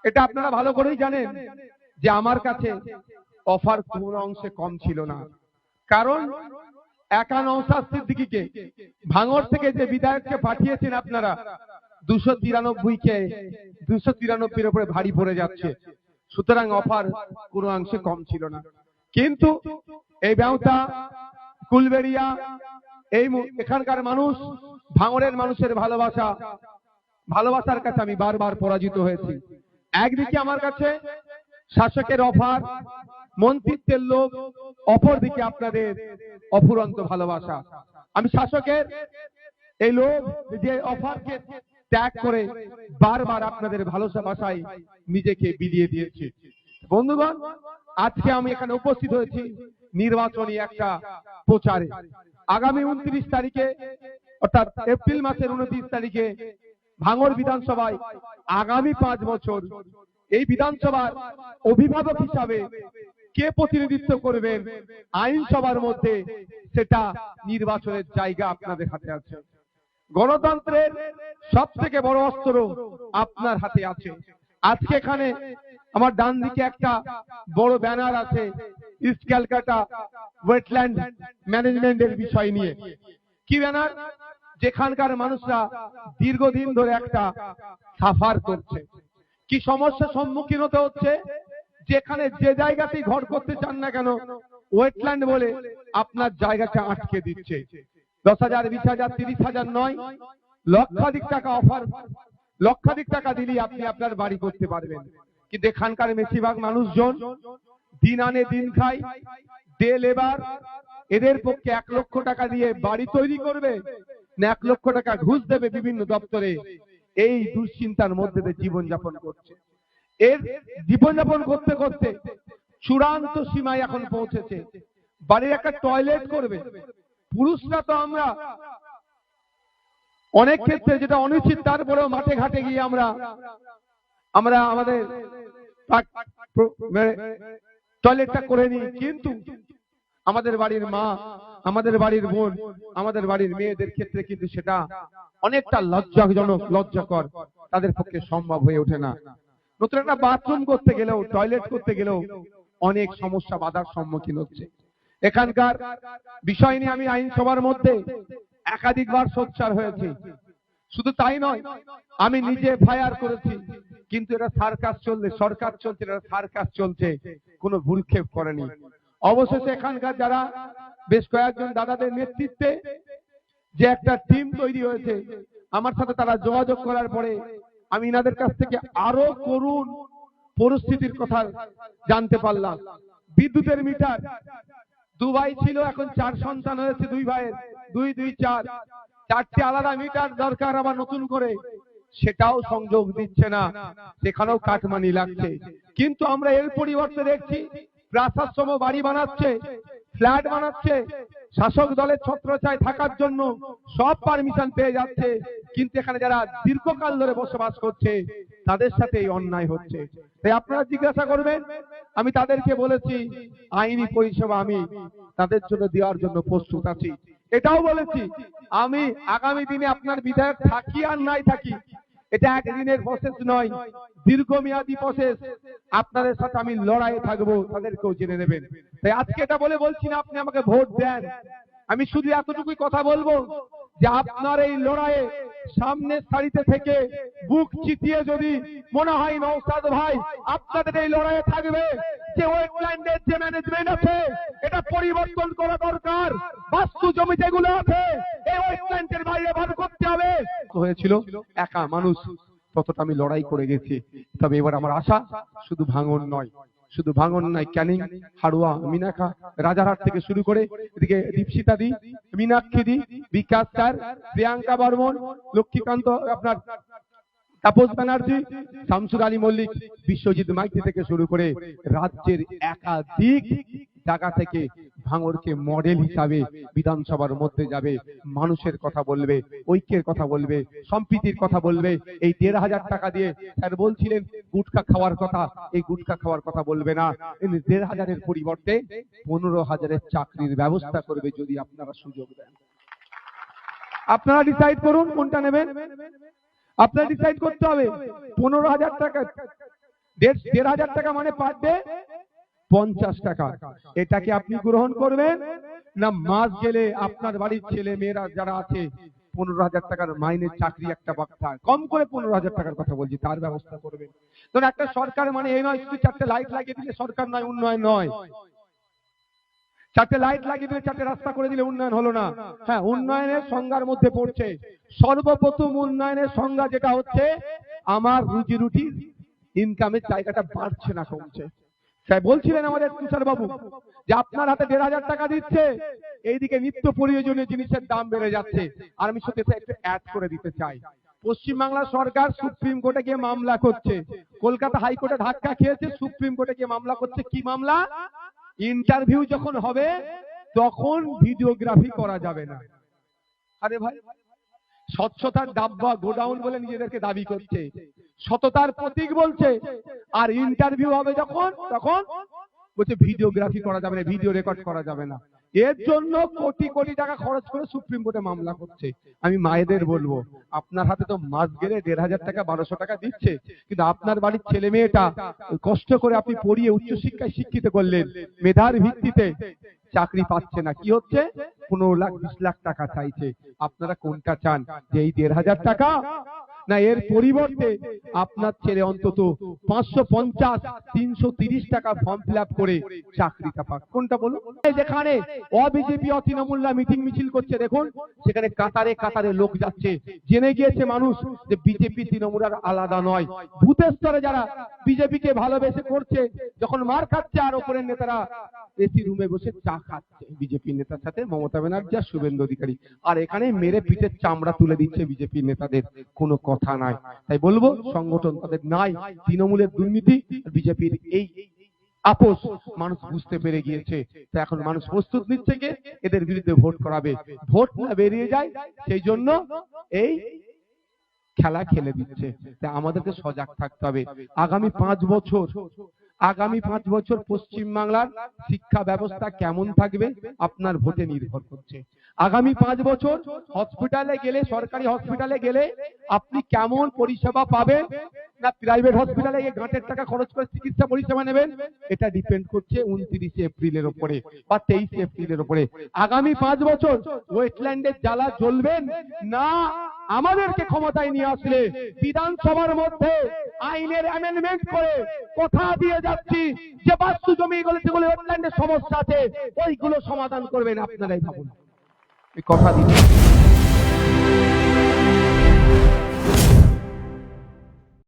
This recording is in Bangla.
এটা আপনারা ভালো করেই জানেন যে আমার কাছে অফার কোনো অংশে কম ছিল না। কারণ একা নওশাদ সিদ্দিকীকে ভাঙড় থেকে যে বিধায়ককে পাঠিয়েছেন আপনারা 293 293 উপরে ভারী পড়ে যাচ্ছে। সুতরাং অফার কোনো অংশে কম ছিল না। কিন্তু এই বেউতা কুলবেড়িয়া এই এখানকার মানুষ, ভাঙড়ের মানুষের ভালোবাসার কাছে আমি বারবার পরাজিত হয়েছি। একদিকে আমার কাছে শাসকের অফার, মন্ত্রিত্বের লোভ, অপরদিকে আপনাদের অফুরন্ত ভালোবাসা। আমি শাসকের এই লোভ, যে অফারকে ত্যাগ করে বারবার আপনাদের ভালোবাসায় নিজেকে বিলিয়ে দিয়েছি। বন্ধুগণ, আজকে আমি এখানে উপস্থিত হয়েছি নির্বাচনী একটা প্রচারে। আগামী 29 তারিখে অর্থাৎ এপ্রিল মাসের 29 তারিখে ভাঙড় বিধানসভায় আগামী 5 বছর এই বিধানসভার অভিভাবক হিসাবে কে প্রতিনিধিত্ব করবেন আইনসভার মধ্যে, সেটা নির্বাচনের জায়গা আপনাদের হাতে আছে। গণতন্ত্রের সব থেকে বড় অস্ত্র আপনার হাতে আছে। আজকে এখানে আমার ডান দিকে একটা বড় ব্যানার আছে ইস্ট ক্যালকাটা ওয়েটল্যান্ড ম্যানেজমেন্টের বিষয় নিয়ে। কি ব্যানার? যেখানকার মানুষরা দীর্ঘদিন ধরে একটা সাফার করছে, কি সমস্যার সম্মুখীন হতে হচ্ছে, যেখানে যে জায়গাতেই ঘর করতে চান না কেন ওয়েটল্যান্ড বলে আপনার জায়গাটা আটকে দিচ্ছে। 10,000, 20,000, 30,000 নয়, লক্ষাধিক টাকা অফার, লক্ষাধিক টাকা দিলেই আপনি আপনার বাড়ি করতে পারবেন। কিন্তু এখানকার বেশিরভাগ মানুষজন দিন আনে দিন খায়, ডে লেবার, এদের পক্ষে 1 লক্ষ টাকা দিয়ে বাড়ি তৈরি করবে না 1 লক্ষ টাকা ঘুষ দেবে বিভিন্ন দপ্তরে, এই দুশ্চিন্তার মধ্যে দিয়ে জীবনযাপন করছে। এর জীবনযাপন করতে করতে চূড়ান্ত সীমায় এখন পৌঁছেছে। বাড়ির একটা টয়লেট করবে, পুরুষরা তো আমরা অনেক ক্ষেত্রে যেটা অনুচিত, তারপরেও মাঠে ঘাটে গিয়ে আমরা আমাদের টয়লেটটা করে নিই। কিন্তু আমাদের বাড়ির মা, আমাদের বাড়ির বোন, আমাদের বাড়ির মেয়েদের ক্ষেত্রে কিন্তু সেটা অনেকটা লজ্জাজনক, লজ্জাকর, তাদের পক্ষে সম্ভব হয়ে ওঠে না। নতুন একটা বাথরুম করতে গেলেও, টয়লেট করতে গেলেও অনেক সমস্যা, বাধার সম্মুখীন হচ্ছে। এখানকার বিষয় নিয়ে আমি আইনসভার মধ্যে একাধিকবার সোচ্চার হয়েছি। শুধু তাই নয়, আমি নিজে এফআইআর করেছি। কিন্তু এটা সার্কাস চলছে, সরকার চলছে, এটা সার্কাস চলছে, কোনো ভুলক্ষেপ করেনি। অবশেষে এখানকার যারা বেশ কয়েকজন দাদাদের নেতৃত্বে যে একটা টিম তৈরি হয়েছে, আমার সাথে তারা যোগাযোগ করার পরে আমি এনাদের কাছ থেকে আরো করুণ পরিস্থিতির কথা জানতে পারলাম। বিদ্যুতের মিটার 2 ভাই ছিল, এখন 4 সন্তান হয়েছে, 2 ভাইয়ের 2 2 4, 4টে আলাদা মিটার দরকার আবার নতুন করে, সেটাও সংযোগ দিচ্ছে না, সেখানেও কাটমানি লাগছে। কিন্তু আমরা এর পরিবর্তে দেখছি প্রাসাদসম বাড়ি বানাচ্ছে, ফ্ল্যাট বানাচ্ছে, শাসক দলের ছত্রছায়ায় থাকার জন্য সব পারমিশন পেয়ে যাচ্ছে। কিন্তু এখানে যারা দীর্ঘকাল ধরে বসবাস করছে তাদের সাথে এই অন্যায় হচ্ছে। তাই আপনারা জিজ্ঞাসা করবেন, আমি তাদেরকে বলেছি আইনি পরিষেবা আমি তাদের জন্য দেওয়ার জন্য প্রস্তুত আছি। এটাও বলেছি আমি আগামী দিনে আপনার বিধায়ক থাকি আর নাই থাকি, এটা একদিনের প্রসেস নয়, দীর্ঘমেয়াদী প্রসেস। আপনাদের সাথে আমি লড়াইয়ে থাকবো, তাদেরকেও জেনে নেবেন। তাই আজকে এটা বলছি না আপনি আমাকে ভোট দেন, আমি শুধু এতটুকুই কথা বলবো যে আপনার এই লড়াইয়ে সামনের সারিতে থেকে বুক চিতিয়ে যদি মনে হয় নওশাদ ভাই আপনাদের এই লড়াইয়ে থাকবে, যে ওয়েটল্যান্ডের যে ম্যানেজমেন্ট আছে এটা পরিবর্তন করা দরকার, বাস্তু জমি যেগুলো আছে এই ওয়েটল্যান্ডের বাইরে বার করতে হবে। হয়েছিল একা মানুষ, ততটা আমি লড়াই করে গেছি। তবে এবার আমার আশা শুধু ভাঙন নয়, শুধু ভাঙন নয়, ক্যানিং, হাড়ুয়া, মিনাখা, রাজারহাট থেকে শুরু করে এদিকে দীপশিতা দি, মীনাক্ষী দি, বিকাশ স্যার, প্রিয়াঙ্কা বর্মন, লক্ষ্মীকান্ত, আপনার তাপস ব্যানার্জি, শামসুর আলী মল্লিক, বিশ্বজিৎ মাইতি থেকে শুরু করে রাজ্যের একাধিক জায়গা থেকে ভাঙড়কে মডেল হিসাবে বিধানসভার মধ্যে যাবে, মানুষের কথা বলবে, ঐক্যের কথা বলবে, সম্প্রীতির কথা বলবে। এই 1,500 টাকা দিয়ে স্যার বলছিলেন গুটখা খাওয়ার কথা, এই গুটখা খাওয়ার কথা বলবে না। 1,500-এর পরিবর্তে 15,000-এর চাকরির ব্যবস্থা করবে যদি আপনারা সুযোগ দেন। আপনারা ডিসাইড করুন কোনটা নেবেন, আপনারা ডিসাইড করতে হবে। 15,000 টাকা দেড় হাজার টাকা মানে পার ডে 50 টাকা। এটাকে আপনি গ্রহণ করবেন না মাস গেলে আপনার বাড়ির ছেলে মেয়েরা যারা আছে 15,000 টাকার মাইনের চাকরি একটা বাচ্চা, কম করে 15,000 টাকার কথা বলছি, তার ব্যবস্থা করবেন। ধরুন একটা সরকার মানে এই নয় শুধু 4টে লাইট লাগিয়ে দিলে সরকার নয়, উন্নয়ন নয়। 4টে লাইট লাগিয়ে দিলে 4টে রাস্তা করে দিলে উন্নয়ন হলো না। হ্যাঁ, উন্নয়নের সংজ্ঞার মধ্যে পড়ছে সর্বপ্রথম উন্নয়নের সংজ্ঞা যেটা হচ্ছে আমার রুজি রুটি ইনকামের জায়গাটা বাড়ছে না কমছে। স্যার বলছিলেন আমাদের তুষার বাবু যে আপনার হাতে 1,500 টাকা দিচ্ছে, এইদিকে নিত্য প্রয়োজনীয় জিনিসের দাম বেড়ে যাচ্ছে। আর আমি সাথে একটু অ্যাড করে দিতে চাই, পশ্চিমবাংলা সরকার সুপ্রিম কোর্টে গিয়ে মামলা করছে, কলকাতা হাইকোর্টে ধাক্কা খেয়েছে, সুপ্রিম কোর্টে গিয়ে মামলা করছে। কি মামলা? ইন্টারভিউ যখন হবে তখন ভিডিওগ্রাফি করা যাবে না। আরে ভাই, স্বচ্ছতার ডাব্বা গোডাউন বলে নিজেদেরকে দাবি করছে, সততার প্রতীক বলছে, আর ইন্টারভিউ হবে যখন তখন বলছে ভিডিওগ্রাফি করা যাবে না, ভিডিও রেকর্ড করা যাবে না। এর জন্য কোটি কোটি টাকা খরচ করে সুপ্রিম কোর্টে মামলা করছে। আমি মায়েদের বলবো, আপনার হাতে তো মাস গেলে 1,500 টাকা 1,200 টাকা দিচ্ছে, কিন্তু আপনার বাড়ির ছেলে মেয়েটা কষ্ট করে আপনি পড়িয়ে উচ্চশিক্ষায় শিক্ষিত করলেন, মেধার ভিত্তিতে চাকরি পাচ্ছে না, কি হচ্ছে 15 লাখ 20 লাখ টাকা চাইছে। আপনারা কোনটা চান, যে এই 1,500 টাকা, না এর পরিবর্তে আপনার ছেলে অন্তত 550 330 টাকা ফর্ম ফিল আপ করে চাকরিটা পাক? কোনটা বলুন? যেখানে অবিজেপি তৃণমূলরা মিটিং মিছিল করছে দেখুন, সেখানে কাতারে কাতারে লোক যাচ্ছে, জেনে গিয়েছে মানুষ যে বিজেপি তৃণমূল আর আলাদা নয়। বুথের স্তরে যারা বিজেপিকে ভালোবেসে করছে, যখন মার খাচ্ছে আর ওপরের নেতারা এসি রুমে বসে চা খাচ্ছে বিজেপি নেতার সাথে, মমতা ব্যানার্জি আর শুভেন্দু অধিকারী, আর এখানে মেরে পিঠের চামড়া তুলে দিচ্ছে বিজেপি নেতাদের, কোনো কথা নাই। তাই বলবো সংগঠন তাদের নাই, তৃণমূলের দুর্নীতি বিজেপির এই আপোষ মানুষ বুঝতে পেরে গিয়েছে। তো এখন মানুষ প্রস্তুত নিচ্ছে যে এদের বিরুদ্ধে ভোট করাবে, ভোট না বেরিয়ে যায় সেই জন্য এই খেলা খেলে দিচ্ছে। তাই আমাদেরকে সজাগ থাকতে হবে। আগামী 5 বছর পশ্চিমবাংলার শিক্ষা ব্যবস্থা কেমন থাকবে আপনার ভোটে নির্ভর করছে। আগামী 5 বছর হসপিটালে গেলে, সরকারি হসপিটালে গেলে আপনি কেমন পরিষেবা পাবেন, না প্রাইভেট হসপিটালে গিয়ে গাঁটের টাকা খরচ করে চিকিৎসা পরিষেবা নেবেন, এটা ডিপেন্ড করছে 29 এপ্রিলের উপরে বা 23 এপ্রিলের উপরে। আগামী 5 বছর ওয়েটল্যান্ডের জ্বালা জ্বলবেন না আমাদেরকে ক্ষমতায় নিয়ে আসলে বিধানসভার মধ্যে আইনের অ্যামেন্ডমেন্ট করে কথা দিয়ে যাচ্ছি যে বাস্তু জমিগুলো যেগুলো ওয়েটল্যান্ডের সমস্যা আছে ওইগুলো সমাধান করবেন আপনারাই ভাবুন, এই কথা দিচ্ছি।